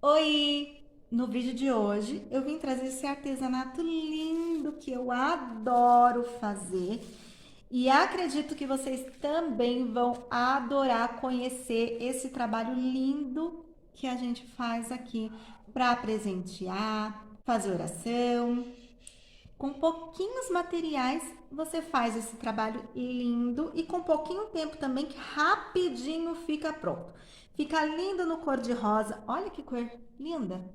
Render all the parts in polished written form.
Oi! No vídeo de hoje eu vim trazer esse artesanato lindo que eu adoro fazer e acredito que vocês também vão adorar conhecer esse trabalho lindo que a gente faz aqui para presentear, fazer oração. Com pouquinhos materiais você faz esse trabalho lindo e com pouquinho tempo também que rapidinho fica pronto. Fica lindo no cor de rosa. Olha que cor linda!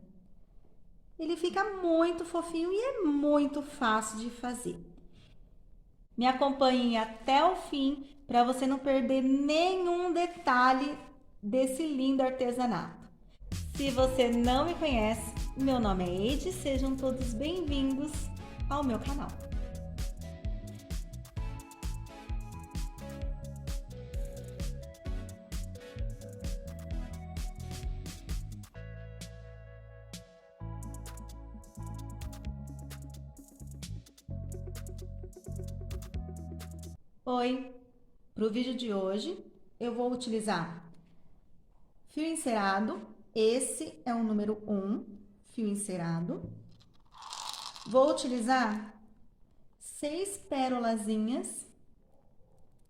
Ele fica muito fofinho e é muito fácil de fazer. Me acompanhe até o fim para você não perder nenhum detalhe desse lindo artesanato. Se você não me conhece, meu nome é Eide, sejam todos bem-vindos ao meu canal. Oi! Para o vídeo de hoje eu vou utilizar fio encerado, esse é o número 1, fio encerado. Vou utilizar 6 pérolazinhas,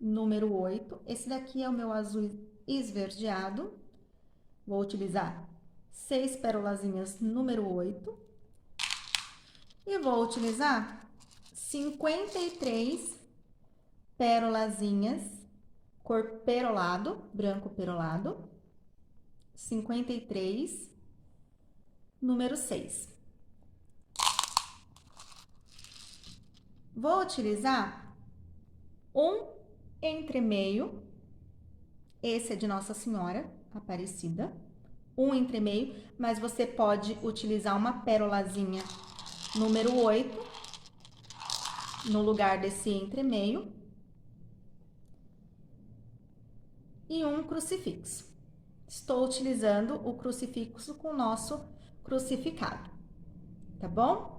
número 8. Esse daqui é o meu azul esverdeado. Vou utilizar 6 pérolazinhas, número 8. E vou utilizar 53 pérolazinhas, cor perolado, branco perolado. 53, número 6. Vou utilizar um entremeio, esse é de Nossa Senhora Aparecida, um entremeio, mas você pode utilizar uma pérolazinha número 8 no lugar desse entremeio e um crucifixo. Estou utilizando o crucifixo com o nosso crucificado, tá bom?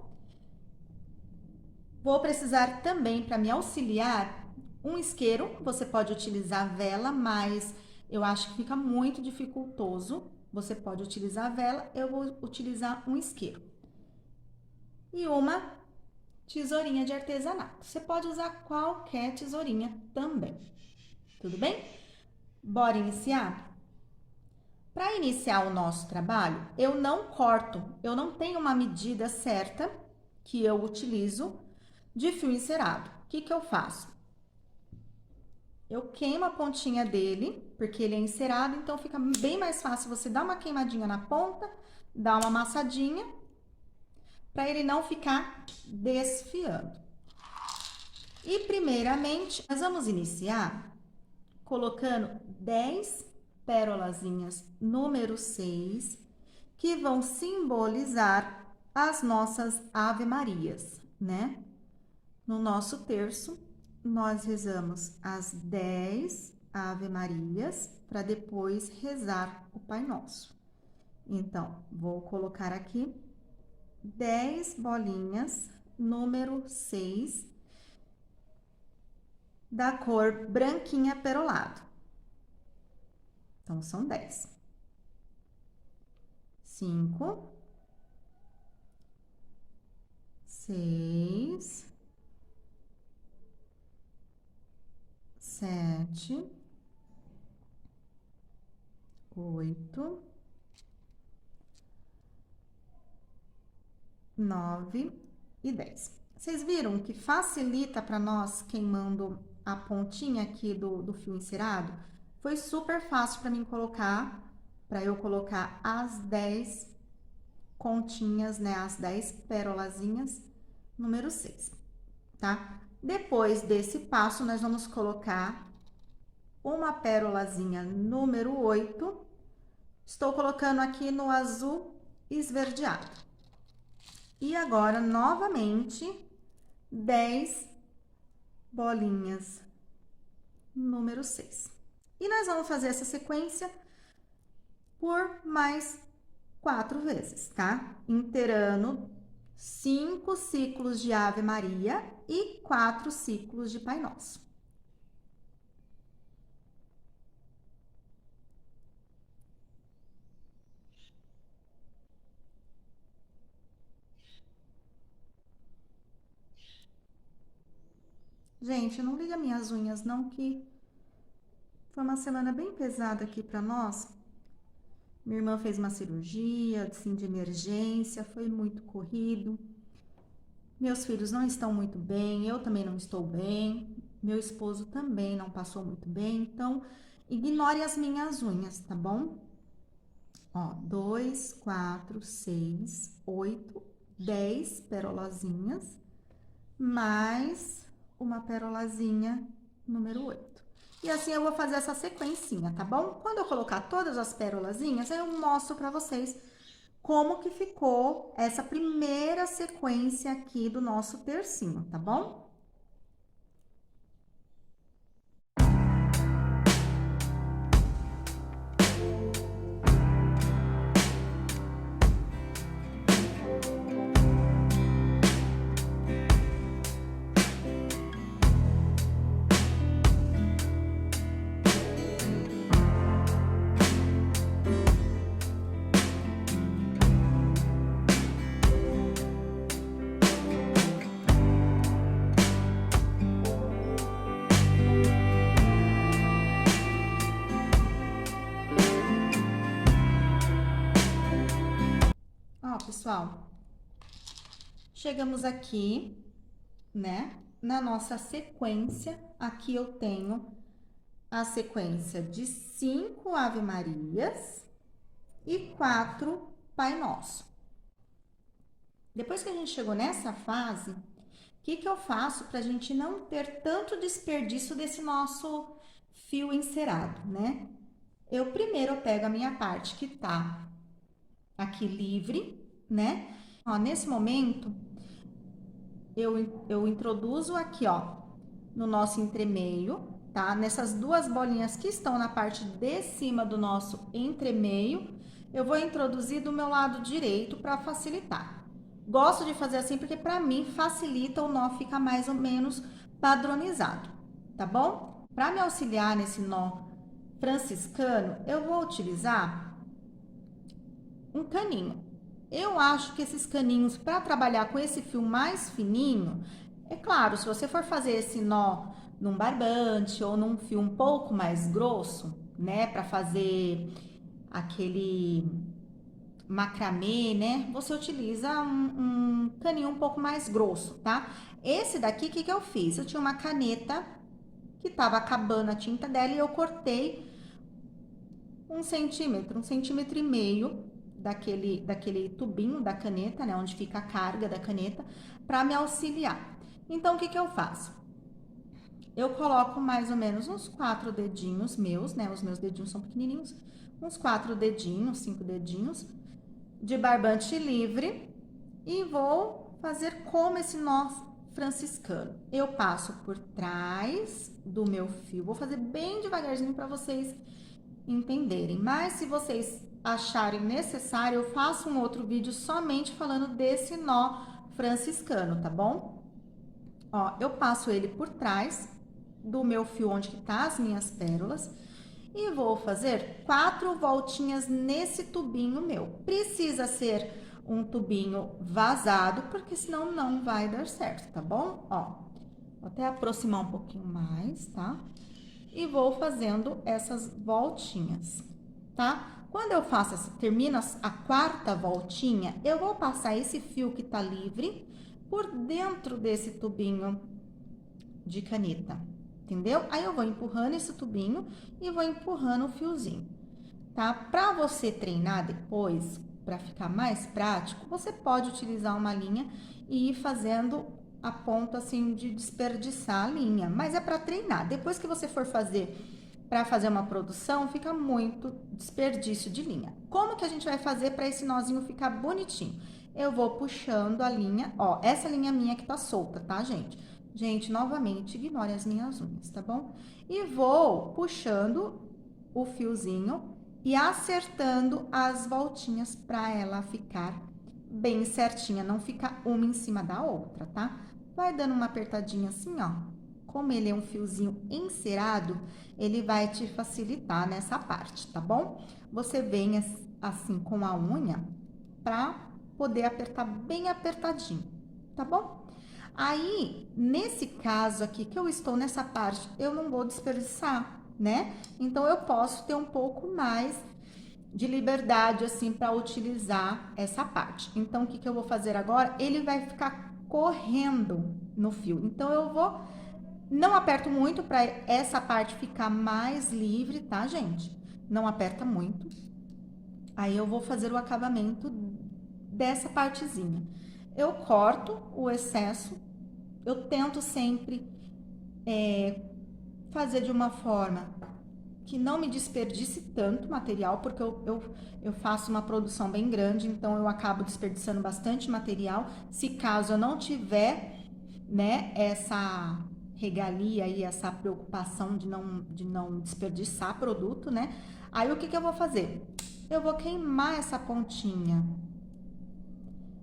Vou precisar também, para me auxiliar, um isqueiro. Você pode utilizar vela, mas eu acho que fica muito dificultoso. Você pode utilizar vela, eu vou utilizar um isqueiro. E uma tesourinha de artesanato. Você pode usar qualquer tesourinha também. Tudo bem? Bora iniciar? Para iniciar o nosso trabalho, eu não corto, eu não tenho uma medida certa que eu utilizo de fio encerado. O que eu faço? Eu queimo a pontinha dele, porque ele é encerado, então fica bem mais fácil você dar uma queimadinha na ponta, dar uma amassadinha, para ele não ficar desfiando. E primeiramente, nós vamos iniciar colocando 10 pérolazinhas número 6, que vão simbolizar as nossas Ave-Marias, né? No nosso terço, nós rezamos as 10 Ave-Marias para depois rezar o Pai Nosso. Então, vou colocar aqui 10 bolinhas, número 6, da cor branquinha perolado. Então, são 10. 5, 6, 7, 8, 9 e 10. Vocês viram que facilita para nós queimando a pontinha aqui do fio encerado? Foi super fácil para mim colocar, para eu colocar as 10 continhas, né? As 10 pérolazinhas, número 6, tá? Depois desse passo, nós vamos colocar uma pérolazinha número 8. Estou colocando aqui no azul esverdeado. E agora, novamente, 10 bolinhas, número 6. E nós vamos fazer essa sequência por mais 4 vezes, tá? Inteirando 5 ciclos de Ave Maria e 4 ciclos de Pai Nosso. Gente, não liga minhas unhas não, que foi uma semana bem pesada aqui pra nós. Minha irmã fez uma cirurgia, assim, de emergência, foi muito corrido. Meus filhos não estão muito bem, eu também não estou bem. Meu esposo também não passou muito bem, então ignore as minhas unhas, tá bom? Ó, 2, 4, 6, 8, 10 perolazinhas, mais uma perolazinha número 8. E assim eu vou fazer essa sequencinha, tá bom? Quando eu colocar todas as perolazinhas, eu mostro pra vocês como que ficou essa primeira sequência aqui do nosso tercinho, tá bom? Ó, pessoal, chegamos aqui, né, na nossa sequência. Aqui eu tenho a sequência de 5 Ave Marias e 4 Pai Nosso. Depois que a gente chegou nessa fase, o que que eu faço para a gente não ter tanto desperdício desse nosso fio encerado, né? Eu primeiro pego a minha parte que tá aqui livre, né? Ó, nesse momento, eu introduzo aqui, ó, no nosso entremeio, tá? Nessas duas bolinhas que estão na parte de cima do nosso entremeio, eu vou introduzir do meu lado direito para facilitar. Gosto de fazer assim porque para mim facilita, o nó fica mais ou menos padronizado, tá bom? Para me auxiliar nesse nó franciscano, eu vou utilizar um caninho. Eu acho que esses caninhos, para trabalhar com esse fio mais fininho, é claro, se você for fazer esse nó num barbante ou num fio um pouco mais grosso, né, para fazer aquele macramê, né, você utiliza um caninho um pouco mais grosso, tá? Esse daqui, o que que eu fiz? Eu tinha uma caneta que tava acabando a tinta dela e eu cortei 1 centímetro e meio daquele tubinho da caneta, né, onde fica a carga da caneta, para me auxiliar. Então, o que que eu faço? Eu coloco mais ou menos uns 4 dedinhos meus, né, os meus dedinhos são pequenininhos, uns 4 dedinhos, 5 dedinhos, de barbante livre, e vou fazer como esse nó franciscano. Eu passo por trás do meu fio, vou fazer bem devagarzinho para vocês entenderem. Mas se vocês acharem necessário, eu faço um outro vídeo somente falando desse nó franciscano, tá bom? Ó, eu passo ele por trás do meu fio onde que tá as minhas pérolas e vou fazer 4 voltinhas nesse tubinho meu. Precisa ser um tubinho vazado, porque senão não vai dar certo, tá bom? Ó, vou até aproximar um pouquinho mais, tá? E vou fazendo essas voltinhas, tá? Quando eu faço, termino a quarta voltinha, eu vou passar esse fio que tá livre por dentro desse tubinho de caneta, entendeu? Aí eu vou empurrando esse tubinho e vou empurrando o fiozinho, tá? Pra você treinar depois, para ficar mais prático, você pode utilizar uma linha e ir fazendo a ponta assim de desperdiçar a linha, mas é para treinar. Depois que você for fazer para fazer uma produção, fica muito desperdício de linha. Como que a gente vai fazer para esse nozinho ficar bonitinho? Eu vou puxando a linha, ó, essa linha minha que tá solta, tá, gente? Gente, novamente, ignore as minhas unhas, tá bom? E vou puxando o fiozinho e acertando as voltinhas para ela ficar bem certinha, não ficar uma em cima da outra, tá? Vai dando uma apertadinha assim, ó. Como ele é um fiozinho encerado, ele vai te facilitar nessa parte, tá bom? Você vem assim com a unha pra poder apertar bem apertadinho, tá bom? Aí, nesse caso aqui, que eu estou nessa parte, eu não vou desperdiçar, né? Então, eu posso ter um pouco mais de liberdade, assim, para utilizar essa parte. Então, o que que eu vou fazer agora? Ele vai ficar correndo no fio. Então, eu vou... Não aperto muito para essa parte ficar mais livre, tá, gente? Não aperta muito. Aí, eu vou fazer o acabamento dessa partezinha. Eu corto o excesso. Eu tento sempre fazer de uma forma que não me desperdice tanto material, porque eu faço uma produção bem grande, então eu acabo desperdiçando bastante material. Se caso eu não tiver, né, essa regalia e essa preocupação de não desperdiçar produto, né? Aí o que que eu vou fazer? Eu vou queimar essa pontinha.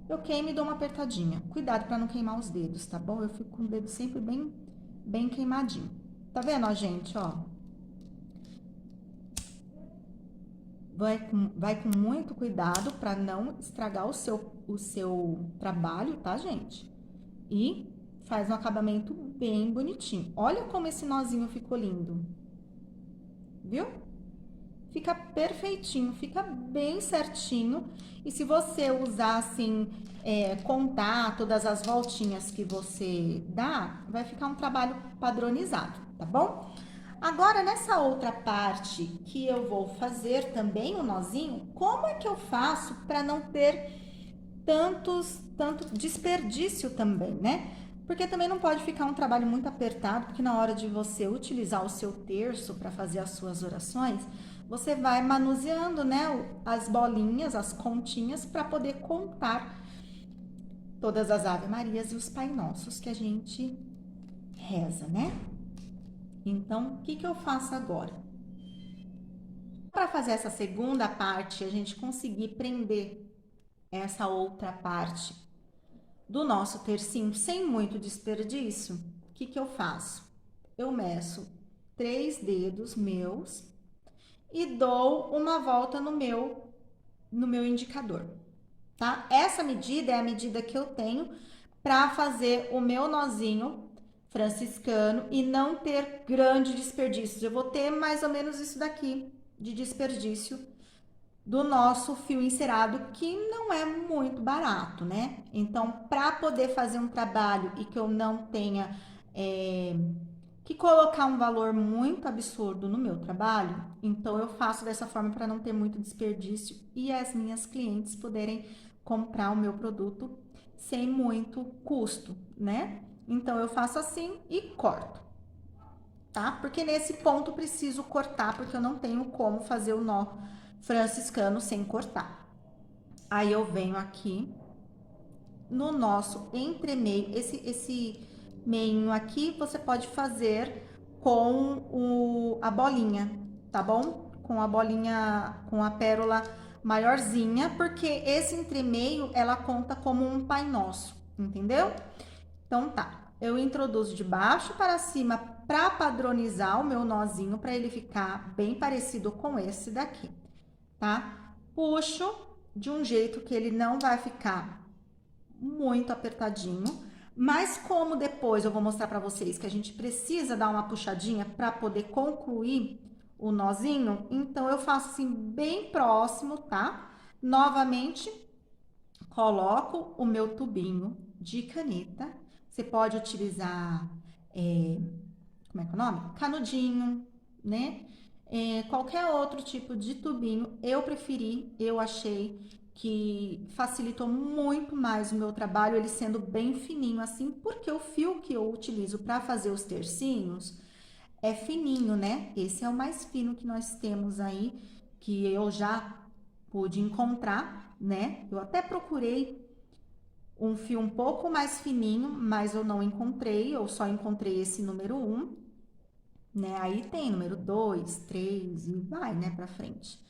Eu queimo e dou uma apertadinha. Cuidado para não queimar os dedos, tá bom? Eu fico com o dedo sempre bem queimadinho. Tá vendo, ó, gente, ó? Vai com muito cuidado para não estragar o seu trabalho, tá, gente? E faz um acabamento bem bonitinho. Olha como esse nozinho ficou lindo. Viu? Fica perfeitinho, fica bem certinho. E se você usar assim, contar todas as voltinhas que você dá, vai ficar um trabalho padronizado, tá bom? Agora, nessa outra parte que eu vou fazer também o nozinho, como é que eu faço para não ter tanto desperdício também, né? Porque também não pode ficar um trabalho muito apertado, porque na hora de você utilizar o seu terço para fazer as suas orações, você vai manuseando, né, as bolinhas, as continhas, para poder contar todas as Ave Marias e os Pai Nossos que a gente reza, né? Então, o que que eu faço agora? Para fazer essa segunda parte, a gente conseguir prender essa outra parte do nosso tercinho sem muito desperdício, o que que eu faço? Eu meço 3 dedos meus e dou uma volta no meu indicador, tá? Essa medida é a medida que eu tenho para fazer o meu nozinho franciscano e não ter grande desperdício. Eu vou ter mais ou menos isso daqui de desperdício do nosso fio encerado, que não é muito barato, né? Então, para poder fazer um trabalho e que eu não tenha que colocar um valor muito absurdo no meu trabalho, então eu faço dessa forma para não ter muito desperdício e as minhas clientes poderem comprar o meu produto sem muito custo, né? Então eu faço assim e corto, tá? Porque nesse ponto eu preciso cortar, porque eu não tenho como fazer o nó franciscano sem cortar. Aí eu venho aqui no nosso entremeio, esse meinho aqui você pode fazer com a bolinha, tá bom? Com a bolinha, com a pérola maiorzinha, porque esse entremeio ela conta como um Pai Nosso, entendeu? Então tá, eu introduzo de baixo para cima para padronizar o meu nozinho, para ele ficar bem parecido com esse daqui, tá? Puxo de um jeito que ele não vai ficar muito apertadinho, mas como depois eu vou mostrar para vocês que a gente precisa dar uma puxadinha para poder concluir o nozinho, então eu faço assim bem próximo, tá? Novamente, coloco o meu tubinho de caneta. Você pode utilizar, como é que é o nome? Canudinho, né? Qualquer outro tipo de tubinho. Eu achei que facilitou muito mais o meu trabalho, ele sendo bem fininho assim, porque o fio que eu utilizo para fazer os tercinhos é fininho, né? Esse é o mais fino que nós temos aí, que eu já pude encontrar, né? Eu até procurei um fio um pouco mais fininho, mas eu não encontrei, eu só encontrei esse número 1, né? Aí tem número 2, 3 e vai, né, pra frente.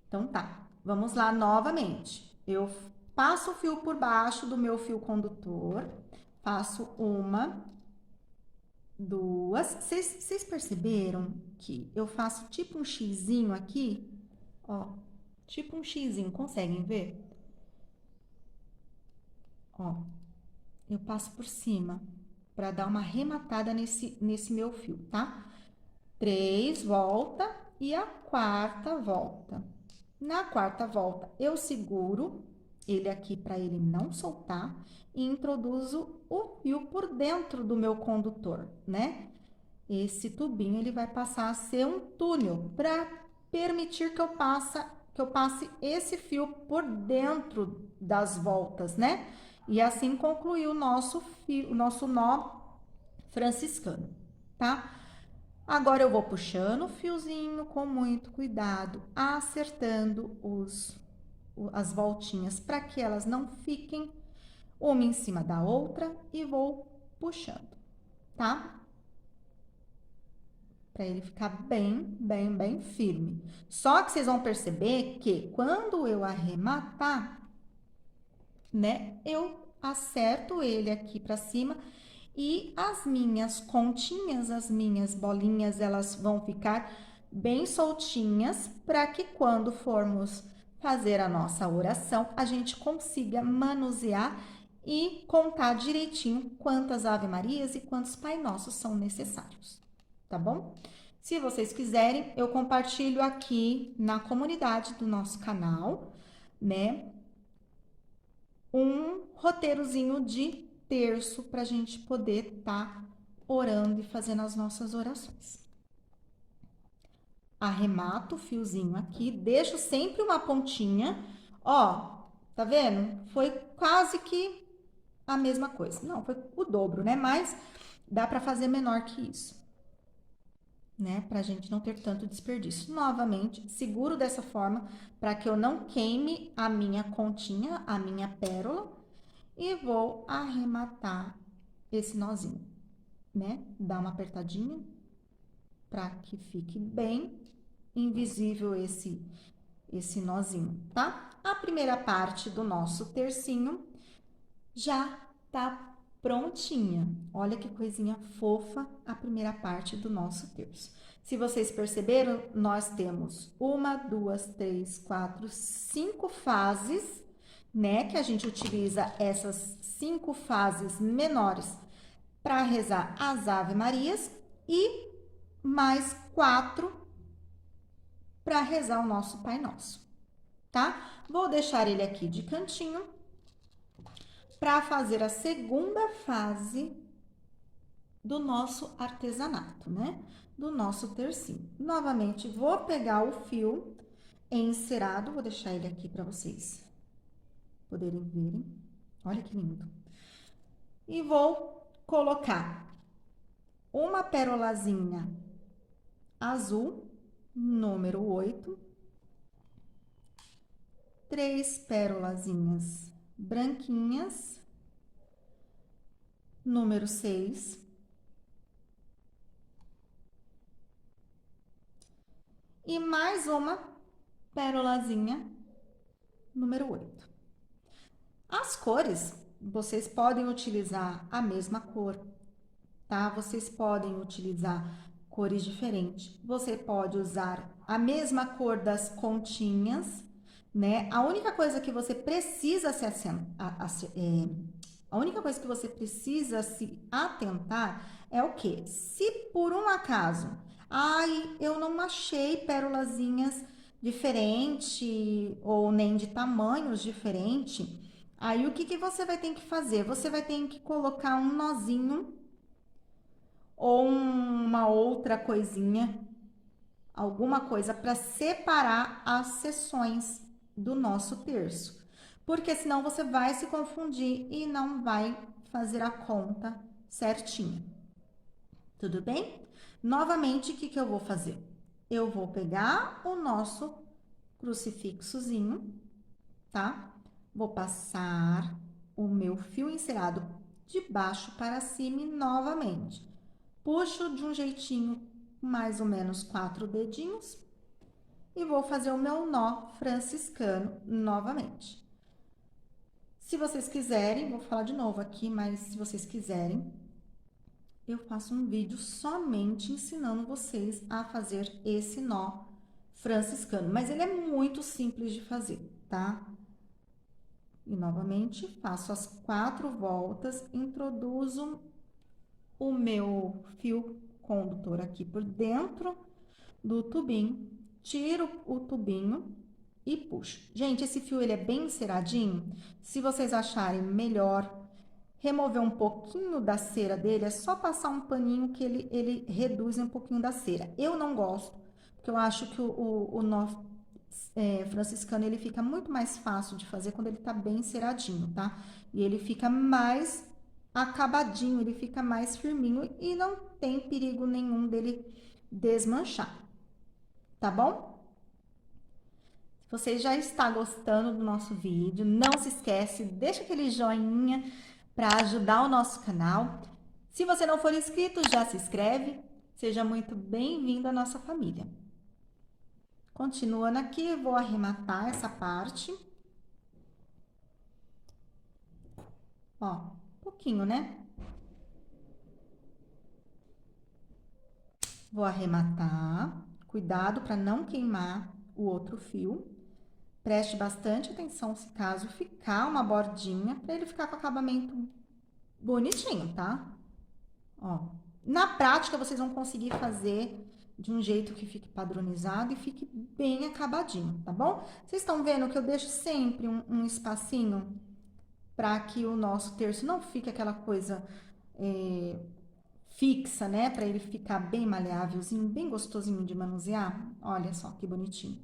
Então tá, vamos lá novamente. Eu passo o fio por baixo do meu fio condutor, faço uma, duas. Vocês perceberam que eu faço tipo um xizinho aqui? Ó, tipo um xizinho, conseguem ver? Ó, eu passo por cima para dar uma arrematada nesse meu fio, tá? 3, volta e a quarta volta. Na quarta volta, eu seguro ele aqui para ele não soltar e introduzo o fio por dentro do meu condutor, né? Esse tubinho ele vai passar a ser um túnel para permitir que eu passe esse fio por dentro das voltas, né? E assim concluir o nosso fio, o nosso nó franciscano, tá? Agora eu vou puxando o fiozinho com muito cuidado, acertando as voltinhas para que elas não fiquem uma em cima da outra e vou puxando, tá? Para ele ficar bem firme. Só que vocês vão perceber que quando eu arrematar, né, eu acerto ele aqui para cima e as minhas continhas, as minhas bolinhas, elas vão ficar bem soltinhas para que quando formos fazer a nossa oração, a gente consiga manusear e contar direitinho quantas Ave Marias e quantos Pai Nossos são necessários, tá bom? Se vocês quiserem, eu compartilho aqui na comunidade do nosso canal, né, um roteirozinho de terço para a gente poder estar orando e fazendo as nossas orações. Arremato o fiozinho aqui, deixo sempre uma pontinha, ó, tá vendo? Foi quase que a mesma coisa. Não, foi o dobro, né? Mas dá para fazer menor que isso, né? Pra gente não ter tanto desperdício. Novamente, seguro dessa forma para que eu não queime a minha continha, a minha pérola, e vou arrematar esse nozinho, né? Dá uma apertadinha para que fique bem invisível esse nozinho, tá? A primeira parte do nosso tercinho já tá prontinha. Olha que coisinha fofa a primeira parte do nosso terço. Se vocês perceberam, nós temos 1, 2, 3, 4, 5 fases, né? Que a gente utiliza essas 5 fases menores para rezar as Ave Marias e mais 4 para rezar o nosso Pai Nosso, tá? Vou deixar ele aqui de cantinho para fazer a segunda fase do nosso artesanato, né? Do nosso tercinho. Novamente, vou pegar o fio encerado, vou deixar ele aqui para vocês poderem verem. Olha que lindo. E vou colocar uma perolazinha azul, número 8, 3 pérolazinhas branquinhas, número 6, e mais uma pérolazinha, número 8. As cores, vocês podem utilizar a mesma cor, tá? Vocês podem utilizar cores diferentes. Você pode usar a mesma cor das continhas, né? A única coisa que você precisa a única coisa que você precisa se atentar é o quê? Se por um acaso, ai, eu não achei pérolazinhas diferente ou nem de tamanhos diferentes, aí o que que você vai ter que fazer? Você vai ter que colocar um nozinho ou uma outra coisinha, alguma coisa para separar as seções do nosso terço. Porque senão você vai se confundir e não vai fazer a conta certinha. Tudo bem? Novamente, o que que eu vou fazer? Eu vou pegar o nosso crucifixozinho, tá? Vou passar o meu fio encerado de baixo para cima e novamente. Puxo de um jeitinho, mais ou menos 4 dedinhos, e vou fazer o meu nó franciscano novamente. Se vocês quiserem, vou falar de novo aqui, mas se vocês quiserem, eu faço um vídeo somente ensinando vocês a fazer esse nó franciscano. Mas ele é muito simples de fazer, tá? E novamente faço as 4 voltas, introduzo o meu fio condutor aqui por dentro do tubinho, tiro o tubinho e puxo. Gente, esse fio ele é bem enceradinho. Se vocês acharem melhor remover um pouquinho da cera dele, é só passar um paninho que ele reduz um pouquinho da cera. Eu não gosto, porque eu acho que o nó franciscano ele fica muito mais fácil de fazer quando ele tá bem enceradinho, tá? E ele fica mais acabadinho, ele fica mais firminho e não tem perigo nenhum dele desmanchar, tá bom? Se você já está gostando do nosso vídeo, não se esquece, deixa aquele joinha para ajudar o nosso canal. Se você não for inscrito, já se inscreve. Seja muito bem-vindo à nossa família. Continuando aqui, vou arrematar essa parte. Ó, pouquinho, né? Vou arrematar. Cuidado para não queimar o outro fio. Preste bastante atenção se caso ficar uma bordinha, para ele ficar com acabamento bonitinho, tá? Ó, na prática, vocês vão conseguir fazer de um jeito que fique padronizado e fique bem acabadinho, tá bom? Vocês estão vendo que eu deixo sempre um espacinho para que o nosso terço não fique aquela coisa fixa, né? Para ele ficar bem maleávelzinho, bem gostosinho de manusear. Olha só que bonitinho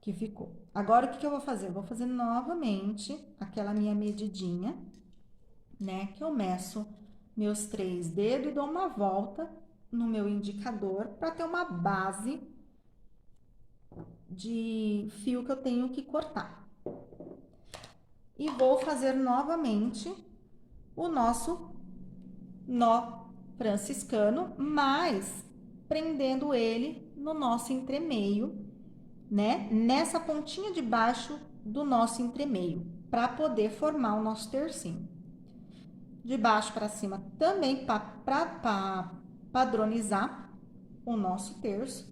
que ficou. Agora, o que eu vou fazer? Eu vou fazer novamente aquela minha medidinha, né? Que eu meço meus 3 dedos e dou uma volta no meu indicador para ter uma base de fio que eu tenho que cortar. E vou fazer novamente o nosso nó franciscano, mas prendendo ele no nosso entremeio, né? Nessa pontinha de baixo do nosso entremeio, para poder formar o nosso tercinho. De baixo para cima também para padronizar o nosso terço.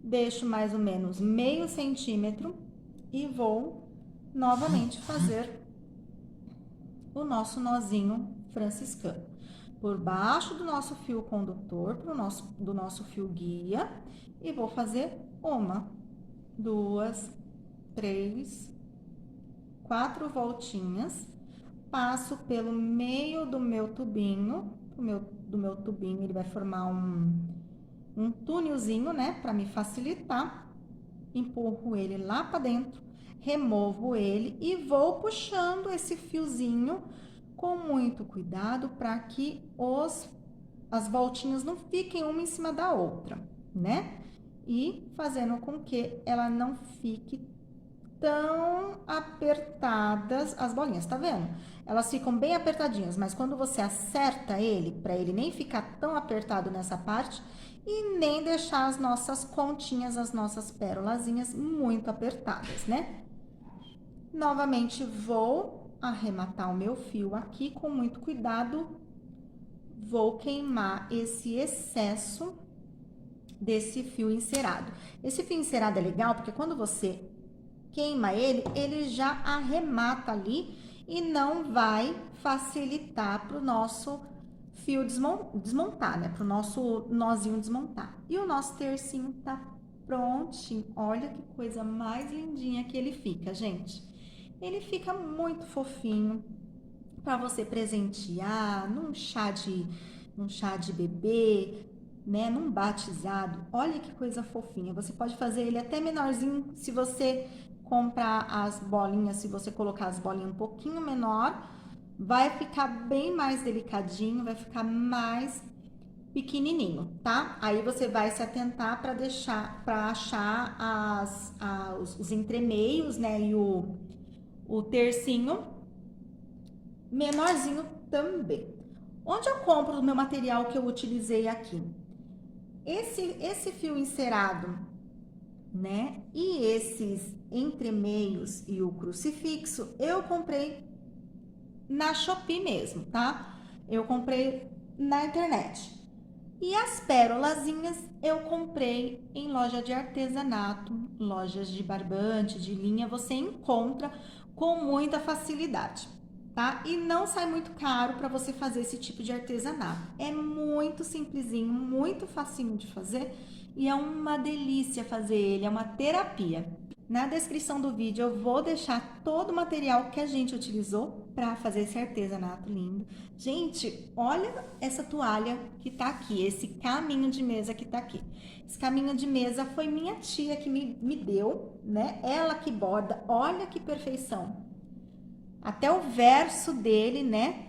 Deixo mais ou menos meio centímetro e vou novamente fazer o nosso nozinho franciscano. Por baixo do nosso fio condutor, do nosso fio guia, e vou fazer 1, 2, 3, 4 voltinhas. Passo pelo meio do meu tubinho, do meu tubinho ele vai formar um túnelzinho, né, para me facilitar. Empurro ele lá para dentro, removo ele e vou puxando esse fiozinho com muito cuidado para que as voltinhas não fiquem uma em cima da outra, né? E fazendo com que ela não fique tão apertadas as bolinhas, tá vendo? Elas ficam bem apertadinhas, mas quando você acerta ele, para ele nem ficar tão apertado nessa parte e nem deixar as nossas pontinhas, as nossas pérolazinhas muito apertadas, né? Novamente vou arrematar o meu fio aqui com muito cuidado. Vou queimar esse excesso desse fio encerado. Esse fio encerado é legal porque quando você queima ele, ele já arremata ali e não vai facilitar para o nosso fio desmontar, né? Para o nosso nozinho desmontar. E o nosso tercinho tá prontinho. Olha que coisa mais lindinha que ele fica, gente. Ele fica muito fofinho para você presentear num chá de bebê, né? Num batizado. Olha que coisa fofinha. Você pode fazer ele até menorzinho se você comprar as bolinhas, se você colocar as bolinhas um pouquinho menor, vai ficar bem mais delicadinho, vai ficar mais pequenininho, tá? Aí você vai se atentar para achar os entremeios, né? E o tercinho menorzinho também. Onde eu compro o meu material que eu utilizei aqui? Esse fio encerado, né? E esses entremeios e o crucifixo, eu comprei na Shopee mesmo, tá? Eu comprei na internet. E as pérolazinhas eu comprei em loja de artesanato, lojas de barbante, de linha, você encontra com muita facilidade, tá? E não sai muito caro para você fazer esse tipo de artesanato. É muito simplesinho, muito facinho de fazer e é uma delícia fazer ele, é uma terapia. Na descrição do vídeo eu vou deixar todo o material que a gente utilizou para fazer esse artesanato lindo. Gente, olha essa toalha que tá aqui, esse caminho de mesa que tá aqui. Esse caminho de mesa foi minha tia que me deu, né? Ela que borda, olha que perfeição. Até o verso dele, né?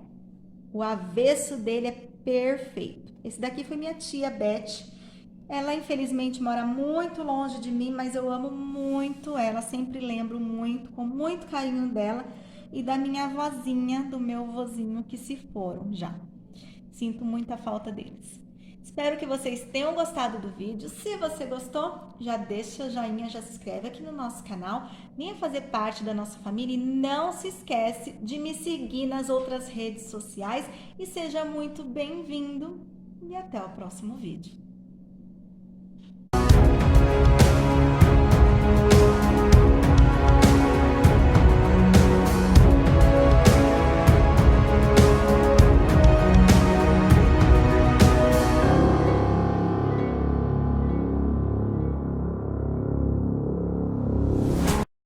O avesso dele é perfeito. Esse daqui foi minha tia Beth. Ela infelizmente mora muito longe de mim, mas eu amo muito ela, sempre lembro muito, com muito carinho dela e da minha avózinha, do meu vozinho que se foram já. Sinto muita falta deles. Espero que vocês tenham gostado do vídeo. Se você gostou, já deixa o joinha, já se inscreve aqui no nosso canal, venha fazer parte da nossa família e não se esquece de me seguir nas outras redes sociais e seja muito bem-vindo e até o próximo vídeo.